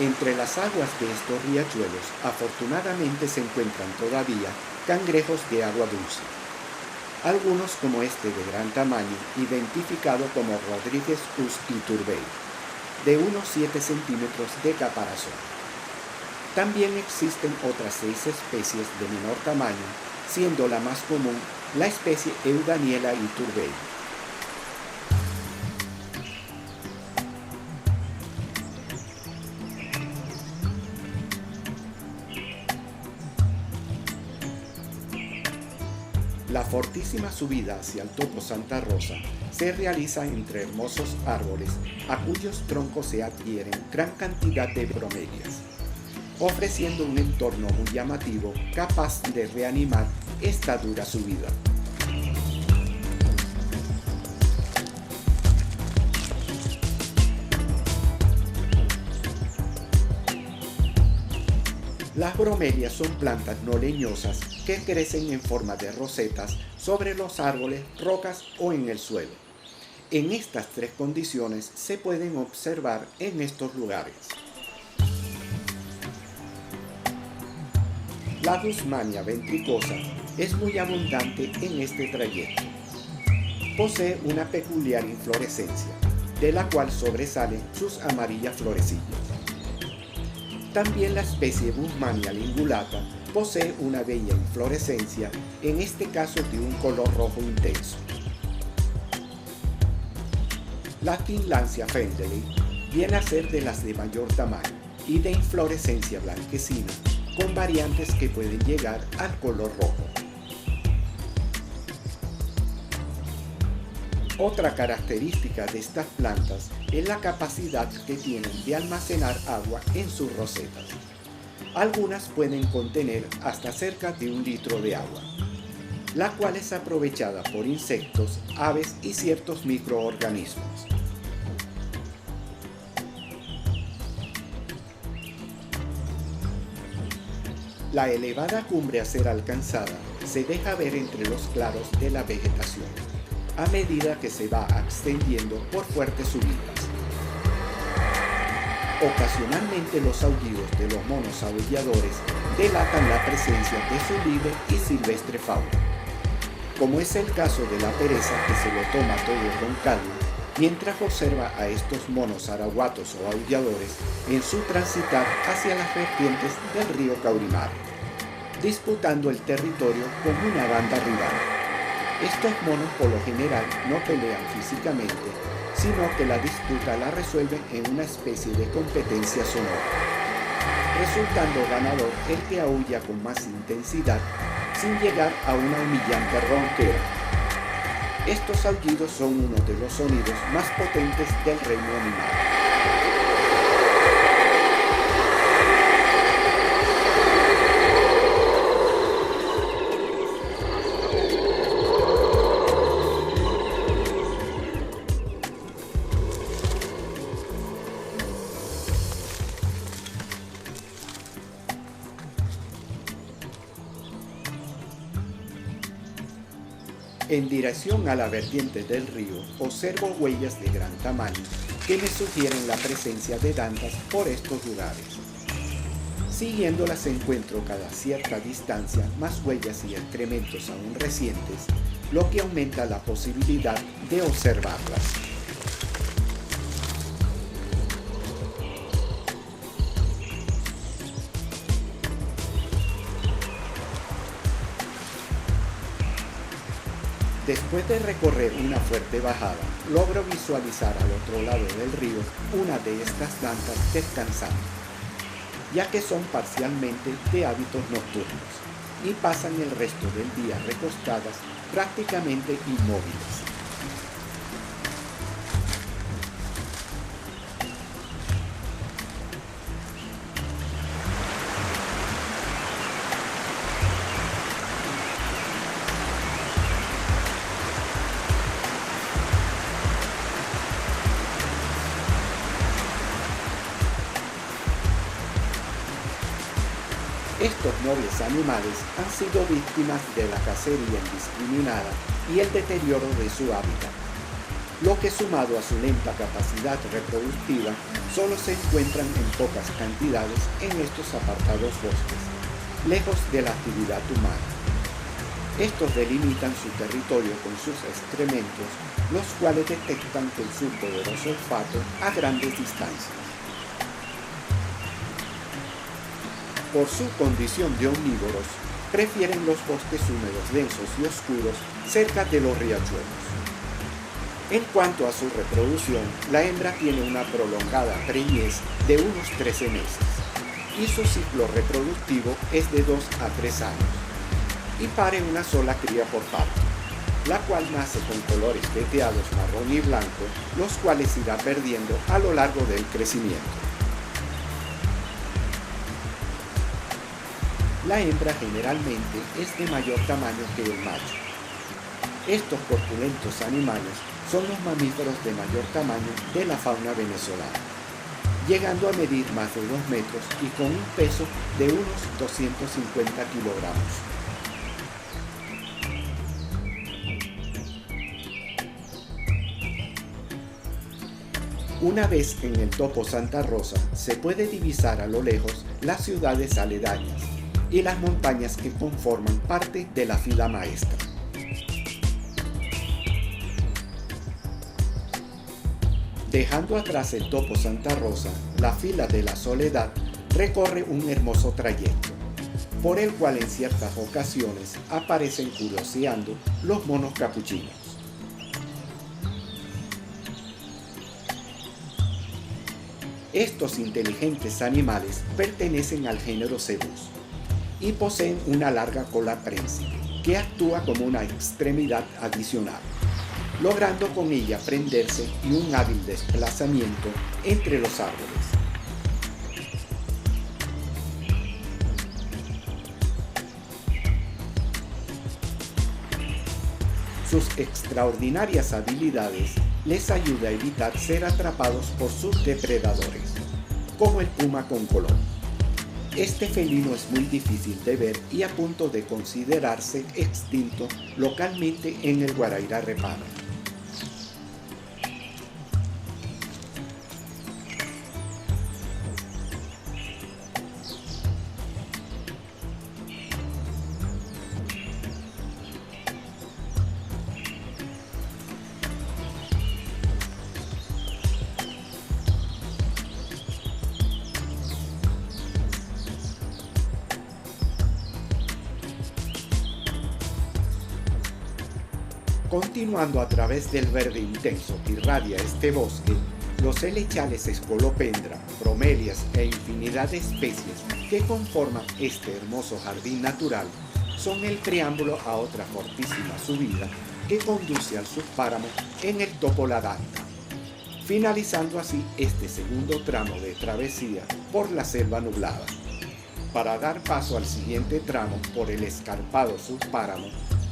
Entre las aguas de estos riachuelos, afortunadamente se encuentran todavía cangrejos de agua dulce. Algunos, como este de gran tamaño, identificado como Rodríguez iturbei, de unos 7 centímetros de caparazón. También existen otras 6 especies de menor tamaño, siendo la más común la especie Eudaniela iturbei. La fortísima subida hacia el Topo Santa Rosa se realiza entre hermosos árboles a cuyos troncos se adhieren gran cantidad de bromelias, ofreciendo un entorno muy llamativo capaz de reanimar esta dura subida. Las bromelias son plantas no leñosas que crecen en forma de rosetas sobre los árboles, rocas o en el suelo. En estas 3 condiciones se pueden observar en estos lugares. La Guzmania ventricosa es muy abundante en este trayecto. Posee una peculiar inflorescencia, de la cual sobresalen sus amarillas florecillas. También la especie Guzmania lingulata posee una bella inflorescencia, en este caso de un color rojo intenso. La Finlandia Fendley viene a ser de las de mayor tamaño y de inflorescencia blanquecina, con variantes que pueden llegar al color rojo. Otra característica de estas plantas es la capacidad que tienen de almacenar agua en sus rosetas. Algunas pueden contener hasta cerca de 1 litro de agua, la cual es aprovechada por insectos, aves y ciertos microorganismos. La elevada cumbre a ser alcanzada se deja ver entre los claros de la vegetación, a medida que se va extendiendo por fuertes subidas. Ocasionalmente los aullidos de los monos aulladores delatan la presencia de su líder y silvestre fauna, como es el caso de la pereza, que se lo toma todo con calma mientras observa a estos monos araguatos o aulladores en su transitar hacia las vertientes del río Caurimare, disputando el territorio con una banda rival. Estos monos por lo general no pelean físicamente, sino que la disputa la resuelven en una especie de competencia sonora, resultando ganador el que aúlla con más intensidad sin llegar a una humillante ronquera. Estos aullidos son uno de los sonidos más potentes del reino animal. En dirección a la vertiente del río, observo huellas de gran tamaño que me sugieren la presencia de dantas por estos lugares. Siguiéndolas encuentro cada cierta distancia más huellas y excrementos aún recientes, lo que aumenta la posibilidad de observarlas. Después de recorrer una fuerte bajada, logro visualizar al otro lado del río una de estas dantas descansando, ya que son parcialmente de hábitos nocturnos y pasan el resto del día recostadas, prácticamente inmóviles. Estos nobles animales han sido víctimas de la cacería indiscriminada y el deterioro de su hábitat. lo que sumado a su lenta capacidad reproductiva solo se encuentran en pocas cantidades en estos apartados bosques, lejos de la actividad humana. Estos delimitan su territorio con sus excrementos, los cuales detectan con su poderoso olfato a grandes distancias. Por su condición de omnívoros, prefieren los bosques húmedos densos y oscuros cerca de los riachuelos. En cuanto a su reproducción, la hembra tiene una prolongada preñez de unos 13 meses y su ciclo reproductivo es de 2 a 3 años y pare una sola cría por parto, la cual nace con colores veteados marrón y blanco, los cuales irá perdiendo a lo largo del crecimiento. La hembra generalmente es de mayor tamaño que el macho. Estos corpulentos animales son los mamíferos de mayor tamaño de la fauna venezolana, llegando a medir más de 2 metros y con un peso de unos 250 kilogramos. Una vez en el Topo Santa Rosa, se puede divisar a lo lejos las ciudades aledañas y las montañas que conforman parte de la fila maestra. Dejando atrás el Topo Santa Rosa, la fila de la Soledad recorre un hermoso trayecto, por el cual en ciertas ocasiones aparecen curioseando los monos capuchinos. Estos inteligentes animales pertenecen al género Cebus y poseen una larga cola prensil que actúa como una extremidad adicional, logrando con ella prenderse y un hábil desplazamiento entre los árboles. Sus extraordinarias habilidades les ayuda a evitar ser atrapados por sus depredadores, como el puma con color. Este felino es muy difícil de ver y a punto de considerarse extinto localmente en el Guaraíra Repano. Continuando a través del verde intenso que irradia este bosque, los helechales escolopendra, bromelias e infinidad de especies que conforman este hermoso jardín natural son el preámbulo a otra fortísima subida que conduce al subpáramo en el Topo La Danta, finalizando así este segundo tramo de travesía por la selva nublada, para dar paso al siguiente tramo por el escarpado subpáramo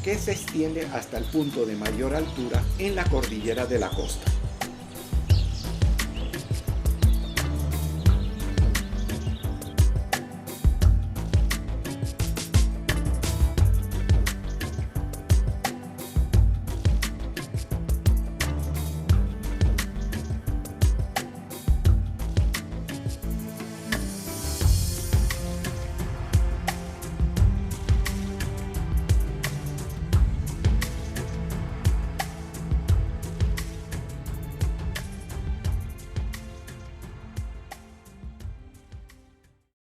que se extiende hasta el punto de mayor altura en la cordillera de la costa.